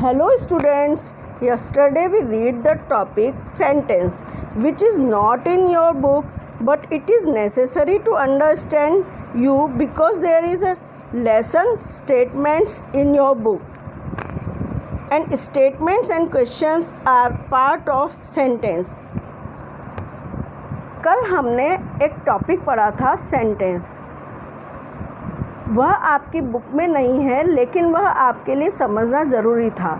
Hello students, yesterday we read the topic sentence which is not in your book but it is necessary to understand you because there is a lesson statements in your book and statements and questions are part of sentence. कल हमने एक topic पढ़ा था sentence. वह आपकी book में नहीं है लेकिन वह आपके लिए समझना ज़रूरी था.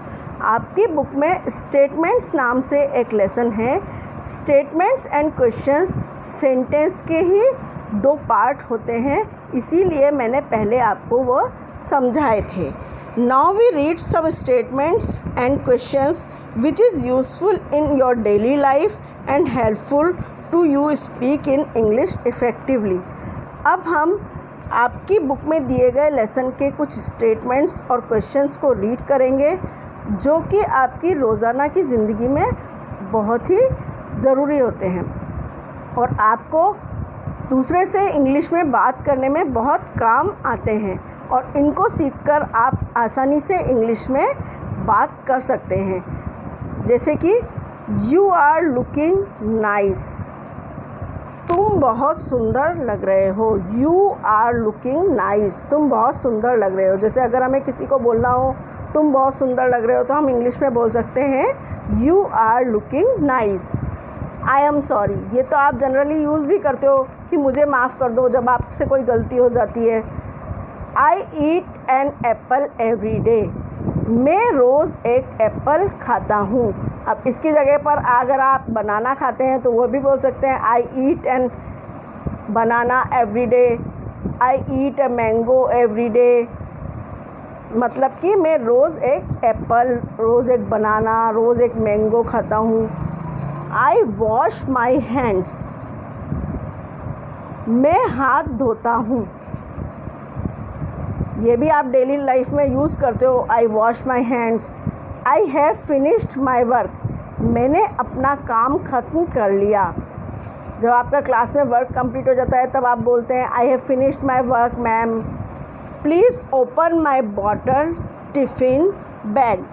आपकी बुक में स्टेटमेंट्स नाम से एक लेसन है. स्टेटमेंट्स एंड क्वेश्चंस सेंटेंस के ही दो पार्ट होते हैं, इसीलिए मैंने पहले आपको वो समझाए थे. Now we read some statements and questions which is useful in your daily life and helpful to you speak in English effectively. अब हम आपकी बुक में दिए गए लेसन के कुछ स्टेटमेंट्स और क्वेश्चंस को रीड करेंगे जो कि आपकी रोज़ाना की ज़िंदगी में बहुत ही ज़रूरी होते हैं और आपको दूसरे से इंग्लिश में बात करने में बहुत काम आते हैं और इनको सीखकर आप आसानी से इंग्लिश में बात कर सकते हैं. जैसे कि यू आर लुकिंग नाइस, तुम बहुत सुंदर लग रहे हो. यू आर लुकिंग नाइस, तुम बहुत सुंदर लग रहे हो. जैसे अगर हमें किसी को बोलना हो तुम बहुत सुंदर लग रहे हो तो हम इंग्लिश में बोल सकते हैं you are looking nice. I am sorry, ये तो आप जनरली यूज़ भी करते हो कि मुझे माफ़ कर दो जब आपसे कोई गलती हो जाती है. I eat an apple every day, मैं रोज़ एक एप्पल खाता हूँ. अब इसकी जगह पर अगर आप बनाना खाते हैं तो वो भी बोल सकते हैं I eat an banana every day. I eat a mango every day, मतलब कि मैं रोज़ एक एप्पल, रोज़ एक बनाना, रोज़ एक मैंगो खाता हूँ. आई वॉश माई हैंड्स, मैं हाथ धोता हूँ. ये भी आप डेली लाइफ में यूज़ करते हो, I wash my hands. I have finished my work, मैंने अपना काम ख़त्म कर लिया. जब आपका क्लास में वर्क कंप्लीट हो जाता है तब आप बोलते हैं आई have finished my work ma'am. Please open my bottle tiffin bag,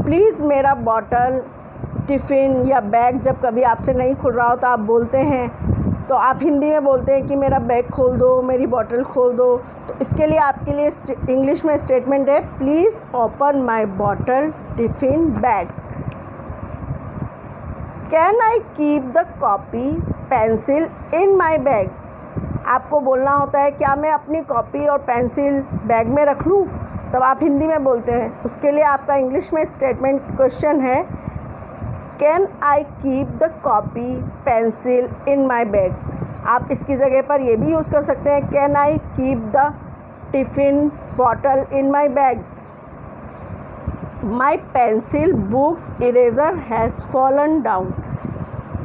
please मेरा बॉटल, टिफ़िन या बैग जब कभी आपसे नहीं खुल रहा हो तो आप बोलते हैं, तो आप हिंदी में बोलते हैं कि मेरा बैग खोल दो, मेरी बॉटल खोल दो. तो इसके लिए आपके लिए इंग्लिश में स्टेटमेंट है please open my bottle tiffin bag. Can I keep the copy pencil in my bag, आपको बोलना होता है क्या मैं अपनी कॉपी और पेंसिल बैग में रख लूँ, तब आप हिंदी में बोलते हैं. उसके लिए आपका इंग्लिश में स्टेटमेंट क्वेश्चन है can I keep the copy pencil in my bag. आप इसकी जगह पर ये भी यूज़ कर सकते हैं can I keep the tiffin bottle in my bag. My pencil book eraser has fallen down,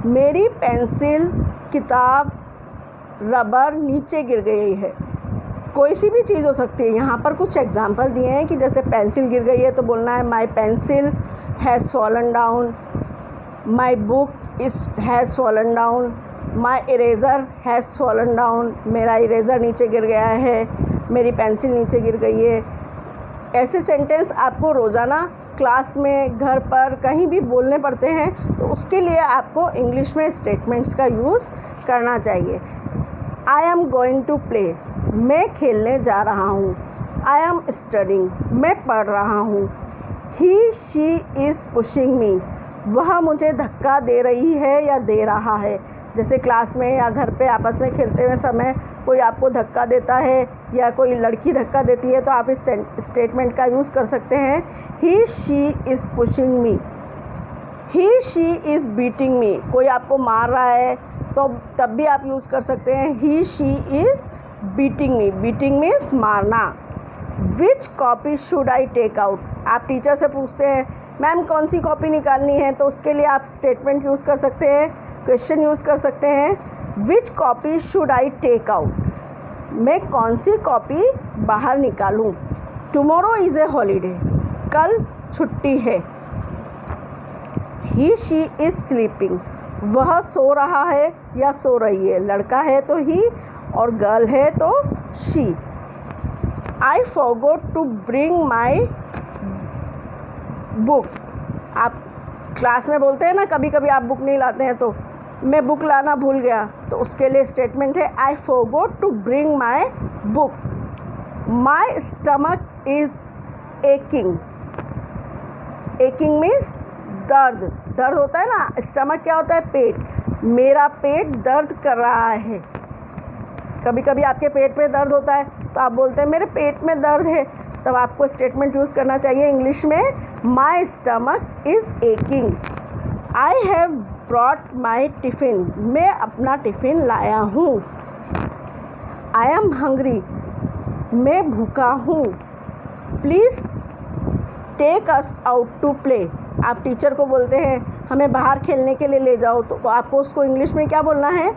मेरी पेंसिल, किताब, रबर नीचे गिर गई है. कोई सी भी चीज़ हो सकती है. यहाँ पर कुछ एग्जाम्पल दिए हैं कि जैसे पेंसिल गिर गई है तो बोलना है माई pencil has fallen down, my book has fallen down, my eraser has fallen down, मेरा इरेज़र नीचे गिर गया है, मेरी पेंसिल नीचे गिर गई है. ऐसे सेंटेंस आपको रोज़ाना क्लास में, घर पर, कहीं भी बोलने पड़ते हैं तो उसके लिए आपको इंग्लिश में स्टेटमेंट्स का यूज़ करना चाहिए. I am going to play, मैं खेलने जा रहा हूँ. आई एम स्टडिंग, मैं पढ़ रहा हूँ. ही शी इज़ पुशिंग मी, वह मुझे धक्का दे रही है या दे रहा है. जैसे क्लास में या घर पे आपस में खेलते हुए समय कोई आपको धक्का देता है या कोई लड़की धक्का देती है तो आप इस स्टेटमेंट का यूज़ कर सकते हैं he she is pushing me. He she is beating me, कोई आपको मार रहा है तो तब भी आप यूज़ कर सकते हैं he she is beating me. Beating means मारना. Which copy should I take out, आप टीचर से पूछते हैं मैम कौन सी कॉपी निकालनी है तो उसके लिए आप स्टेटमेंट यूज़ कर सकते हैं, क्वेश्चन यूज़ कर सकते हैं which copy should I take out, मैं कौन सी कॉपी बाहर निकालूं. टुमारो इज़ ए हॉलीडे, कल छुट्टी है. ही शी इज़ स्लीपिंग, वह सो रहा है या सो रही है. लड़का है तो ही और गर्ल है तो she. I forgot to bring my book. आप क्लास में बोलते हैं ना, कभी कभी आप बुक नहीं लाते हैं, तो मैं बुक लाना भूल गया, तो उसके लिए स्टेटमेंट है I forgot to bring my book. My stomach is aching. Aching means दर्द। दर्द होता है ना, स्टमक क्या होता है? पेट। मेरा पेट दर्द कर रहा है। कभी कभी आपके पेट में दर्द होता है तो आप बोलते हैं मेरे पेट में दर्द है, तब आपको स्टेटमेंट यूज़ करना चाहिए इंग्लिश में my stomach is aching. I have brought my tiffin. मैं अपना टिफ़िन लाया हूँ। I am hungry. मैं भूखा हूँ। Please take us out to play. आप टीचर को बोलते हैं हमें बाहर खेलने के लिए ले जाओ, तो आपको उसको इंग्लिश में क्या बोलना है?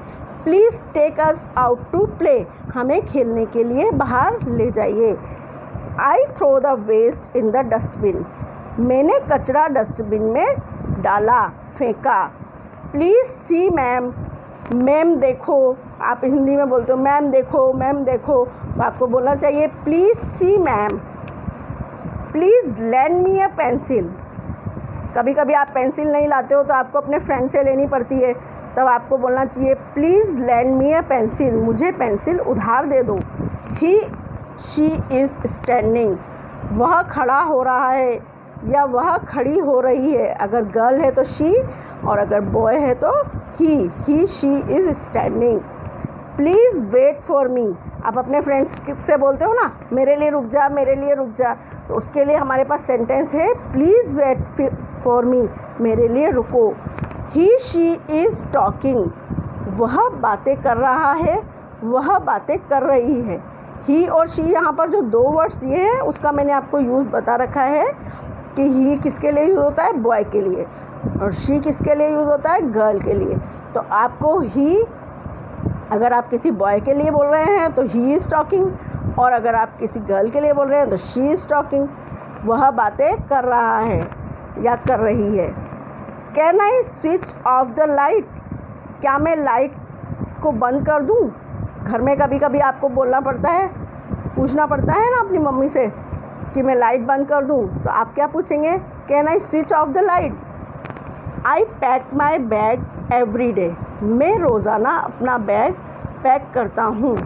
Please take us out to play. हमें खेलने के लिए बाहर ले जाइए। I throw the waste in the dustbin. मैंने कचरा डस्टबिन में डाला, फेंका। Please see ma'am. मैम देखो। आप हिंदी में बोलते हो मैम देखो, मैम देखो, तो आपको बोलना चाहिए please see ma'am. Please lend me a pencil. कभी कभी आप पेंसिल नहीं लाते हो तो आपको अपने फ्रेंड से लेनी पड़ती है, तब आपको बोलना चाहिए please lend me a pencil. मुझे पेंसिल उधार दे दो। ही शी इज़ स्टैंडिंग। वह खड़ा हो रहा है या वह खड़ी हो रही है। अगर गर्ल है तो शी, और अगर बॉय है तो he she is standing. Please wait for me. आप अपने फ्रेंड्स से बोलते हो ना मेरे लिए रुक जा, मेरे लिए रुक जा, तो उसके लिए हमारे पास सेंटेंस है प्लीज़ वेट फॉर मी। मेरे लिए रुको। ही शी इज़ टॉकिंग। वह बातें कर रहा है, वह बातें कर रही है। ही और शी यहाँ पर जो दो वर्ड्स दिए हैं उसका मैंने आपको यूज़ बता रखा है कि ही किसके लिए यूज़ होता है? बॉय के लिए, और शी किसके लिए यूज़ होता है? गर्ल के लिए। तो आपको ही, अगर आप किसी बॉय के लिए बोल रहे हैं तो ही इज़ टॉकिंग, और अगर आप किसी गर्ल के लिए बोल रहे हैं तो शी इज़ टॉकिंग। वह बातें कर रहा है या कर रही है। Can I switch off the light. क्या मैं लाइट को बंद कर दूँ? घर में कभी कभी आपको बोलना पड़ता है, पूछना पड़ता है ना अपनी मम्मी से कि मैं लाइट बंद कर दूँ, तो आप क्या पूछेंगे? Can I switch off the light. I pack my bag every day. मैं रोज़ाना अपना बैग पैक करता हूँ।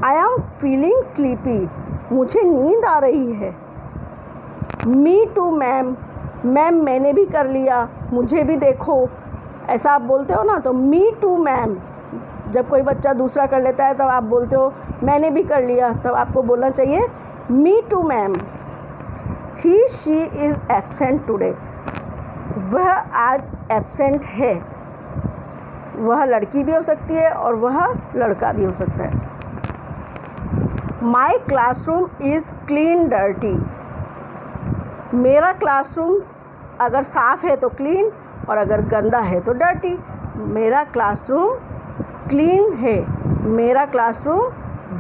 I am feeling sleepy. मुझे नींद आ रही है। मी टू मैम। मैम मैंने भी कर लिया, मुझे भी देखो। ऐसा आप बोलते हो ना, तो मी टू मैम। जब कोई बच्चा दूसरा कर लेता है तब आप बोलते हो मैंने भी कर लिया, तब आपको बोलना चाहिए me too ma'am. He she is absent today. वह आज एब्सेंट है। वह लड़की भी हो सकती है और वह लड़का भी हो सकता है। माई क्लासरूम इज़ क्लीन डर्टी। मेरा क्लासरूम अगर साफ़ है तो क्लीन, और अगर गंदा है तो डर्टी। मेरा क्लासरूम क्लीन है, मेरा क्लासरूम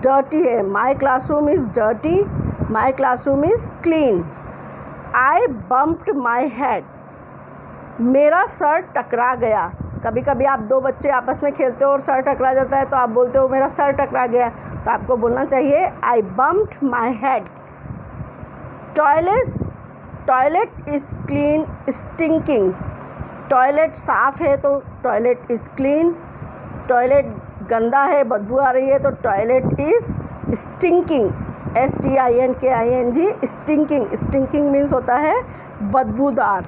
डर्टी है। माई classroom is dirty, my classroom is clean. I bumped my head. मेरा सर टकरा गया। कभी कभी आप दो बच्चे आपस में खेलते हो और सर टकरा जाता है तो आप बोलते हो मेरा सर टकरा गया, तो आपको बोलना चाहिए I bumped my head. Toilet is clean stinking. Toilet साफ़ है तो टॉयलेट इज़ क्लीन। टॉयलेट गंदा है, बदबू आ रही है, तो toilet is stinking. STINKING। Stinking. Stinking means होता है बदबूदार।